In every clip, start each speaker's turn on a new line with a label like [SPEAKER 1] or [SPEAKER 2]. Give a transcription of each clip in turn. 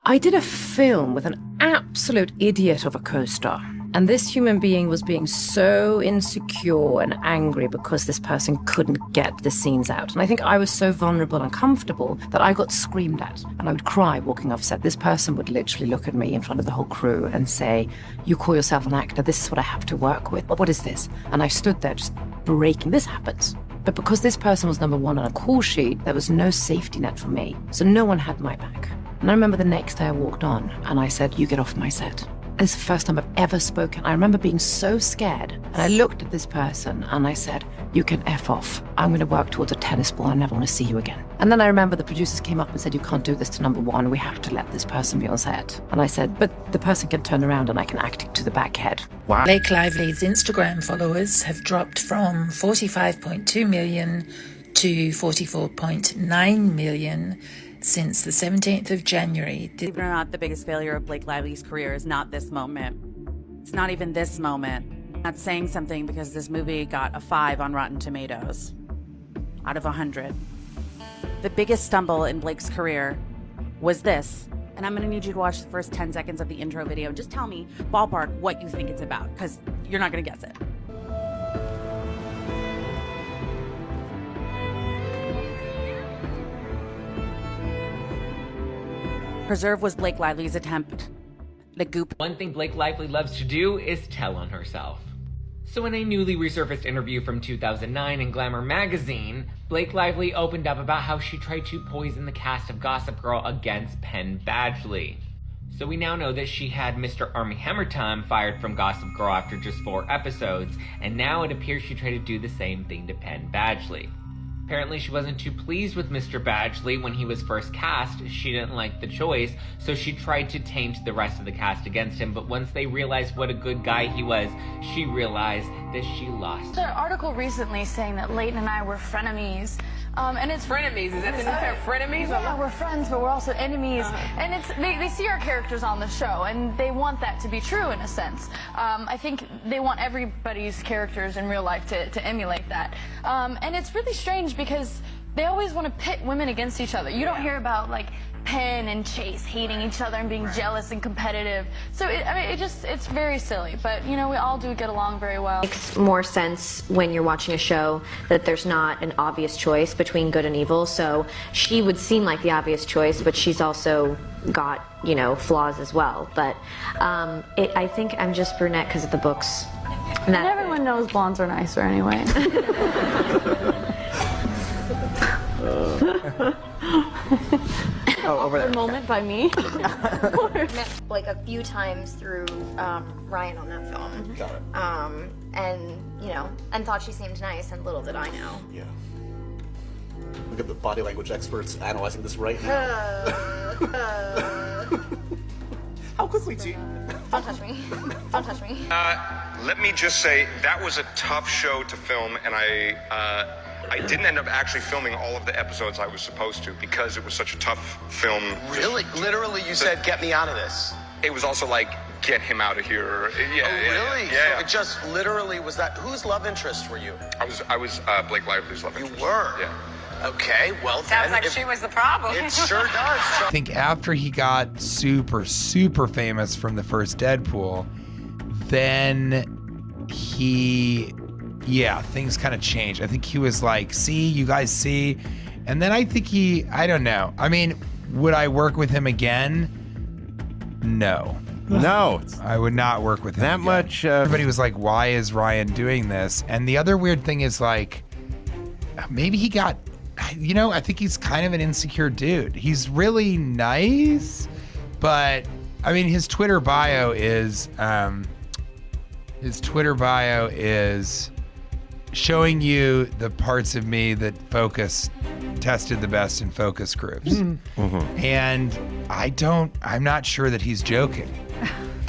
[SPEAKER 1] I did a film with an absolute idiot of a co-star. And this human being was being so insecure and angry because this person couldn't get the scenes out. And I think I was so vulnerable and comfortable that I got screamed at. And I would cry walking off set. This person would literally look at me in front of the whole crew and say, "You call yourself an actor, this is what I have to work with. What is this?" And I stood there just breaking. This happens. But because this person was number one on a call sheet, there was no safety net for me. So no one had my back. And I remember the next day I walked on and I said, "You get off my set." This is the first time I've ever spoken. I remember being so scared. And I looked at this person and I said, "You can F off. I'm going to work towards a tennis ball. I never want to see you again." And then I remember the producers came up and said, "You can't do this to number one. We have to let this person be on set." And I said, "But the person can turn around and I can act it to the back head."
[SPEAKER 2] Wow. Blake Lively's Instagram followers have dropped from 45.2 million to 44.9 million since the 17th of January.
[SPEAKER 3] Believe it or not, the biggest failure of Blake Lively's career is not this moment. It's not even this moment. Not saying something because this movie got a 5 on Rotten Tomatoes out of 100. The biggest stumble in Blake's career was this. And I'm gonna need you to watch the first 10 seconds of the intro video. Just tell me, ballpark, what you think it's about, because you're not gonna guess it. Preserve was Blake Lively's attempt. The goop.
[SPEAKER 4] One thing Blake Lively loves to do is tell on herself. So in a newly resurfaced interview from 2009 in Glamour magazine, Blake Lively opened up about how she tried to poison the cast of Gossip Girl against Penn Badgley. So we now know that she had Mr. Armie Hammertime fired from Gossip Girl after just 4 episodes, and now it appears she tried to do the same thing to Penn Badgley. Apparently she wasn't too pleased with Mr. Badgley when he was first cast. She didn't like the choice, so she tried to taint the rest of the cast against him, but once they realized what a good guy he was, she realized that she lost.
[SPEAKER 5] There's an article recently saying that Leighton and I were frenemies. And it's
[SPEAKER 6] frenemies. Is that the new term? Frenemies?
[SPEAKER 5] Yeah, we're friends, but we're also enemies. And it's they see our characters on the show, and they want that to be true in a sense. I think they want everybody's characters in real life to emulate that. And it's really strange because they always want to pit women against each other. You don't hear about like Penn and Chase hating each other and being jealous and competitive. So it's very silly. But you know, we all do get along very well.
[SPEAKER 7] It makes more sense when you're watching a show that there's not an obvious choice between good and evil. So she would seem like the obvious choice, but she's also got, you know, flaws as well. But I think I'm just brunette because of the books.
[SPEAKER 5] And everyone knows blondes are nicer anyway.
[SPEAKER 8] Over there.
[SPEAKER 5] Moment by me.
[SPEAKER 9] Met like a few times through Ryan on that film.
[SPEAKER 8] Got it.
[SPEAKER 9] And you know, and thought she seemed nice, and little did I know.
[SPEAKER 8] Yeah. Look at the body language experts analyzing this right now. How quickly, T?
[SPEAKER 9] Don't touch me. Don't touch me.
[SPEAKER 10] Let me just say that was a tough show to film, and I didn't end up actually filming all of the episodes I was supposed to because it was such a tough film.
[SPEAKER 11] Really? Literally, you said, "Get me out of this."
[SPEAKER 10] It was also like, get him out of here. Yeah,
[SPEAKER 11] oh, really?
[SPEAKER 10] Yeah.
[SPEAKER 11] So it just literally was that. Whose love interest were you?
[SPEAKER 10] I was Blake Lively's love interest.
[SPEAKER 11] You were?
[SPEAKER 10] Yeah.
[SPEAKER 11] Okay, well
[SPEAKER 6] Sounds like she was the problem.
[SPEAKER 11] It sure does.
[SPEAKER 12] I think after he got super famous from the first Deadpool, then things kind of changed. I think he was like, "See, you guys see," and then I think I don't know. I mean, would I work with him again? No.
[SPEAKER 13] No.
[SPEAKER 12] I would not work with him
[SPEAKER 13] that
[SPEAKER 12] again.
[SPEAKER 13] much.
[SPEAKER 12] Everybody was like, "Why is Ryan doing this?" And the other weird thing is like, maybe he got, you know, I think he's kind of an insecure dude. He's really nice, but I mean, his Twitter bio is showing you the parts of me that tested the best in focus groups.
[SPEAKER 13] Mm-hmm.
[SPEAKER 12] And I'm not sure that he's joking.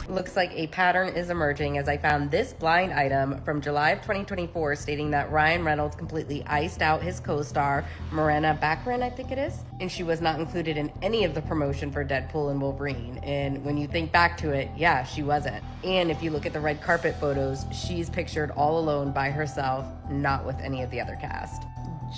[SPEAKER 14] Looks like a pattern is emerging as I found this blind item from July of 2024 stating that Ryan Reynolds completely iced out his co-star, Morena Baccarin, I think it is, and she was not included in any of the promotion for Deadpool and Wolverine. And when you think back to it, yeah, she wasn't. And if you look at the red carpet photos, she's pictured all alone by herself, not with any of the other cast.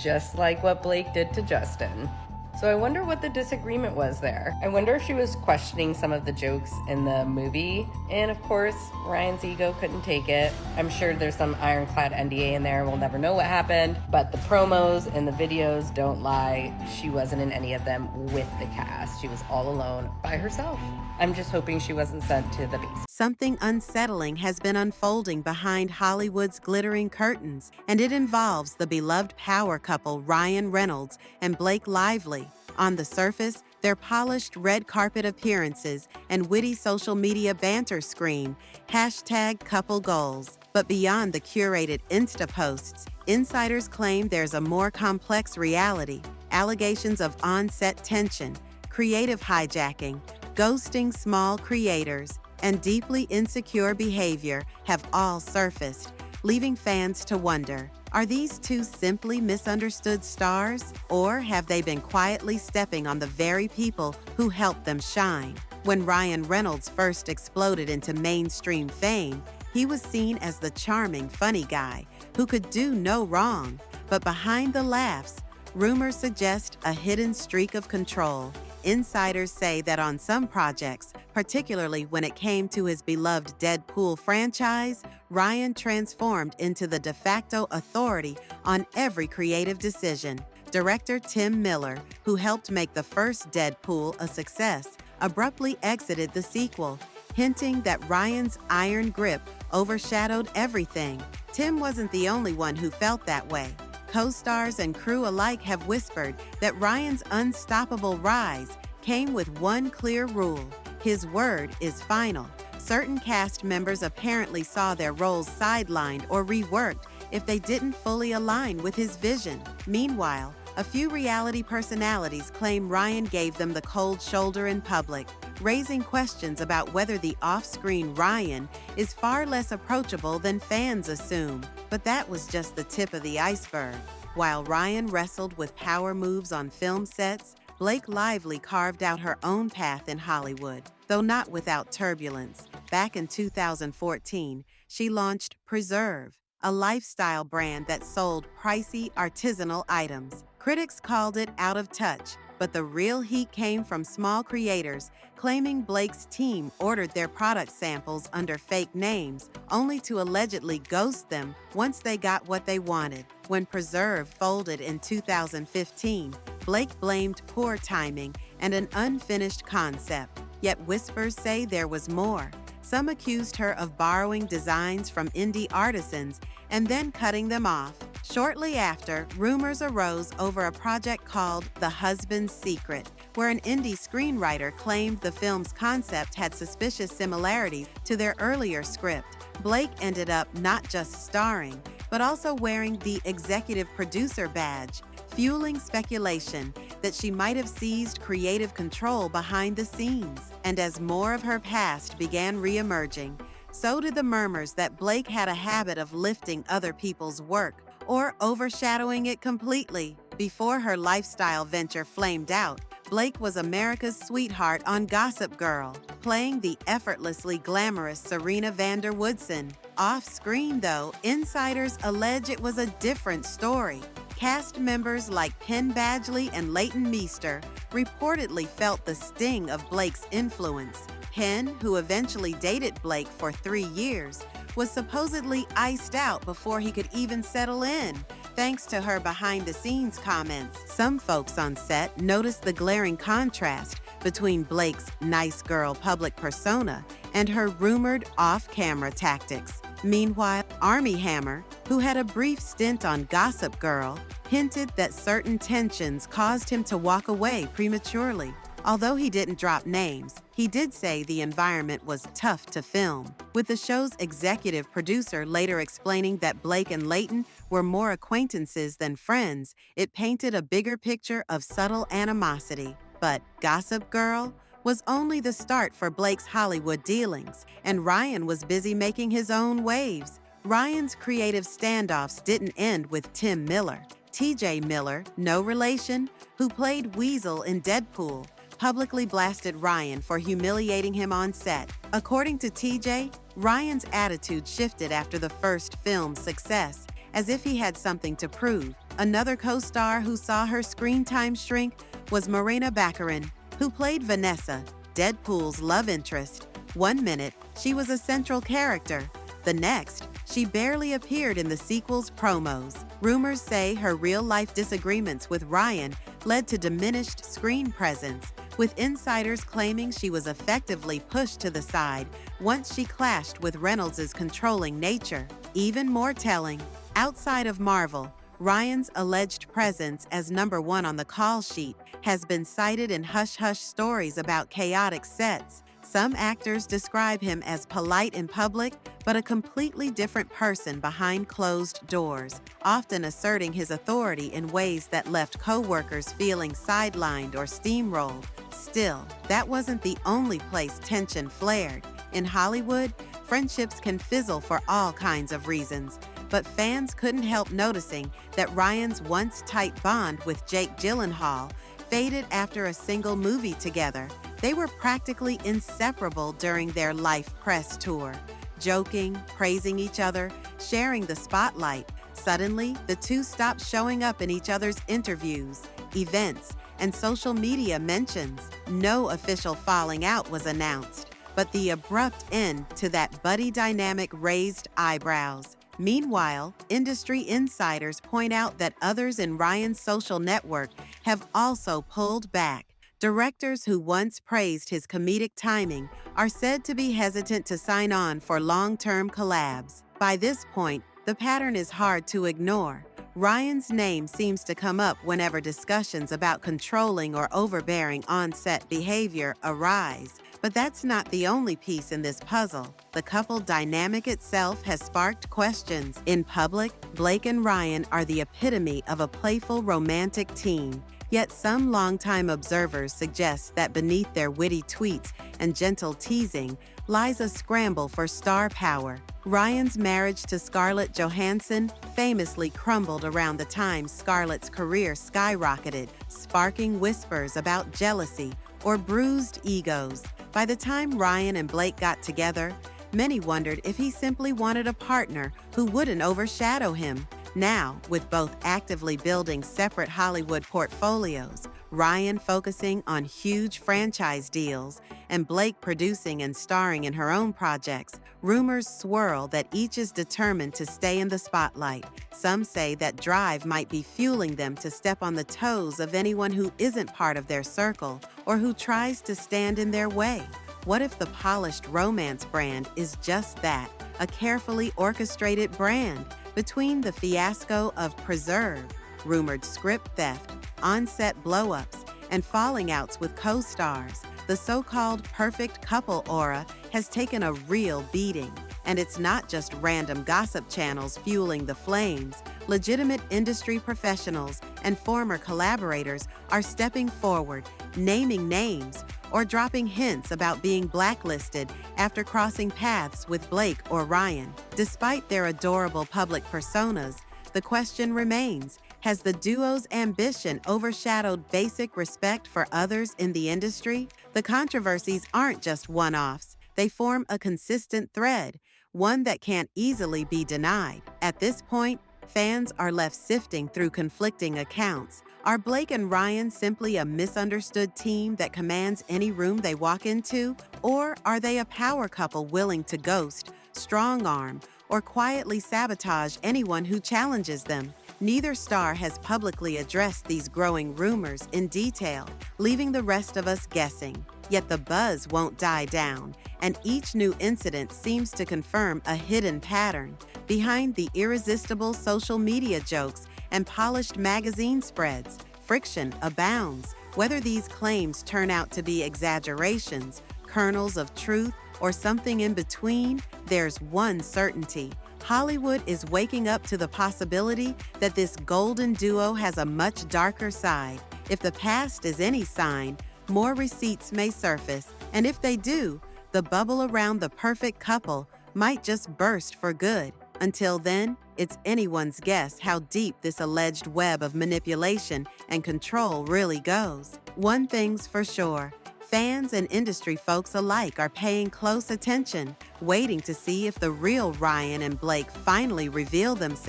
[SPEAKER 14] Just like what Blake did to Justin. So I wonder what the disagreement was there. I wonder if she was questioning some of the jokes in the movie. And of course, Ryan's ego couldn't take it. I'm sure there's some ironclad NDA in there. We'll never know what happened. But the promos and the videos don't lie. She wasn't in any of them with the cast. She was all alone by herself. I'm just hoping she wasn't sent to the beast.
[SPEAKER 13] Something unsettling has been unfolding behind Hollywood's glittering curtains, and it involves the beloved power couple Ryan Reynolds and Blake Lively. On the surface, their polished red carpet appearances and witty social media banter scream #couple goals. But beyond the curated Insta posts, insiders claim there's a more complex reality. Allegations of on-set tension, creative hijacking, ghosting small creators, and deeply insecure behavior have all surfaced, leaving fans to wonder, are these two simply misunderstood stars, or have they been quietly stepping on the very people who helped them shine? When Ryan Reynolds first exploded into mainstream fame, he was seen as the charming, funny guy who could do no wrong. But behind the laughs, rumors suggest a hidden streak of control. Insiders say that on some projects, particularly when it came to his beloved Deadpool franchise, Ryan transformed into the de facto authority on every creative decision. Director Tim Miller, who helped make the first Deadpool a success, abruptly exited the sequel, hinting that Ryan's iron grip overshadowed everything. Tim wasn't the only one who felt that way. Co-stars and crew alike have whispered that Ryan's unstoppable rise came with one clear rule: his word is final. Certain cast members apparently saw their roles sidelined or reworked if they didn't fully align with his vision. Meanwhile, a few reality personalities claim Ryan gave them the cold shoulder in public, raising questions about whether the off-screen Ryan is far less approachable than fans assume. But that was just the tip of the iceberg. While Ryan wrestled with power moves on film sets, Blake Lively carved out her own path in Hollywood, though not without turbulence. Back in 2014, she launched Preserve, a lifestyle brand that sold pricey artisanal items. Critics called it out of touch, but the real heat came from small creators claiming Blake's team ordered their product samples under fake names, only to allegedly ghost them once they got what they wanted. When Preserve folded in 2015, Blake blamed poor timing and an unfinished concept. Yet whispers say there was more. Some accused her of borrowing designs from indie artisans and then cutting them off. Shortly after, rumors arose over a project called The Husband's Secret, where an indie screenwriter claimed the film's concept had suspicious similarities to their earlier script. Blake ended up not just starring, but also wearing the executive producer badge, fueling speculation that she might have seized creative control behind the scenes. And as more of her past began re-emerging, so did the murmurs that Blake had a habit of lifting other people's work or overshadowing it completely. Before her lifestyle venture flamed out, Blake was America's sweetheart on Gossip Girl, playing the effortlessly glamorous Serena van der Woodsen. Off-screen, though, insiders allege it was a different story. Cast members like Penn Badgley and Leighton Meester reportedly felt the sting of Blake's influence. Penn, who eventually dated Blake for 3 years, was supposedly iced out before he could even settle in, thanks to her behind-the-scenes comments. Some folks on set noticed the glaring contrast between Blake's nice girl public persona and her rumored off-camera tactics. Meanwhile, Armie Hammer, who had a brief stint on Gossip Girl, hinted that certain tensions caused him to walk away prematurely. Although he didn't drop names, he did say the environment was tough to film, with the show's executive producer later explaining that Blake and Leighton were more acquaintances than friends. It painted a bigger picture of subtle animosity. But Gossip Girl was only the start for Blake's Hollywood dealings, and Ryan was busy making his own waves. Ryan's creative standoffs didn't end with Tim Miller. TJ Miller, no relation, who played Weasel in Deadpool, publicly blasted Ryan for humiliating him on set. According to TJ, Ryan's attitude shifted after the first film's success, as if he had something to prove. Another co-star who saw her screen time shrink was Morena Baccarin, who played Vanessa, Deadpool's love interest. 1 minute, she was a central character. The next, she barely appeared in the sequel's promos. Rumors say her real-life disagreements with Ryan led to diminished screen presence, with insiders claiming she was effectively pushed to the side once she clashed with Reynolds' controlling nature. Even more telling, outside of Marvel, Ryan's alleged presence as #1 on the call sheet has been cited in hush-hush stories about chaotic sets. Some actors describe him as polite in public, but a completely different person behind closed doors, often asserting his authority in ways that left co-workers feeling sidelined or steamrolled. Still, that wasn't the only place tension flared. In Hollywood, friendships can fizzle for all kinds of reasons, but fans couldn't help noticing that Ryan's once tight bond with Jake Gyllenhaal faded after a single movie together. They were practically inseparable during their Life press tour, joking, praising each other, sharing the spotlight. Suddenly, the two stopped showing up in each other's interviews, events, and social media mentions. No official falling out was announced, but the abrupt end to that buddy dynamic raised eyebrows. Meanwhile, industry insiders point out that others in Ryan's social network have also pulled back. Directors who once praised his comedic timing are said to be hesitant to sign on for long-term collabs. By this point, the pattern is hard to ignore. Ryan's name seems to come up whenever discussions about controlling or overbearing on-set behavior arise. But that's not the only piece in this puzzle. The couple dynamic itself has sparked questions. In public, Blake and Ryan are the epitome of a playful romantic team. Yet some longtime observers suggest that beneath their witty tweets and gentle teasing lies a scramble for star power. Ryan's marriage to Scarlett Johansson famously crumbled around the time Scarlett's career skyrocketed, sparking whispers about jealousy or bruised egos. By the time Ryan and Blake got together, many wondered if he simply wanted a partner who wouldn't overshadow him. Now, with both actively building separate Hollywood portfolios, Ryan focusing on huge franchise deals, and Blake producing and starring in her own projects, rumors swirl that each is determined to stay in the spotlight. Some say that drive might be fueling them to step on the toes of anyone who isn't part of their circle or who tries to stand in their way. What if the polished romance brand is just that, a carefully orchestrated brand? Between the fiasco of Preserve, rumored script theft, on-set blow-ups, and falling outs with co-stars, the so-called perfect couple aura has taken a real beating. And it's not just random gossip channels fueling the flames. Legitimate industry professionals and former collaborators are stepping forward, naming names, or dropping hints about being blacklisted after crossing paths with Blake or Ryan. Despite their adorable public personas, the question remains, has the duo's ambition overshadowed basic respect for others in the industry? The controversies aren't just one-offs. They form a consistent thread, one that can't easily be denied. At this point, fans are left sifting through conflicting accounts. Are Blake and Ryan simply a misunderstood team that commands any room they walk into? Or are they a power couple willing to ghost, strong-arm, or quietly sabotage anyone who challenges them? Neither star has publicly addressed these growing rumors in detail, leaving the rest of us guessing. Yet the buzz won't die down, and each new incident seems to confirm a hidden pattern. Behind the irresistible social media jokes and polished magazine spreads, friction abounds. Whether these claims turn out to be exaggerations, kernels of truth, or something in between, there's one certainty. Hollywood is waking up to the possibility that this golden duo has a much darker side. If the past is any sign, more receipts may surface, and if they do, the bubble around the perfect couple might just burst for good. Until then, it's anyone's guess how deep this alleged web of manipulation and control really goes. One thing's for sure, fans and industry folks alike are paying close attention, waiting to see if the real Ryan and Blake finally reveal themselves.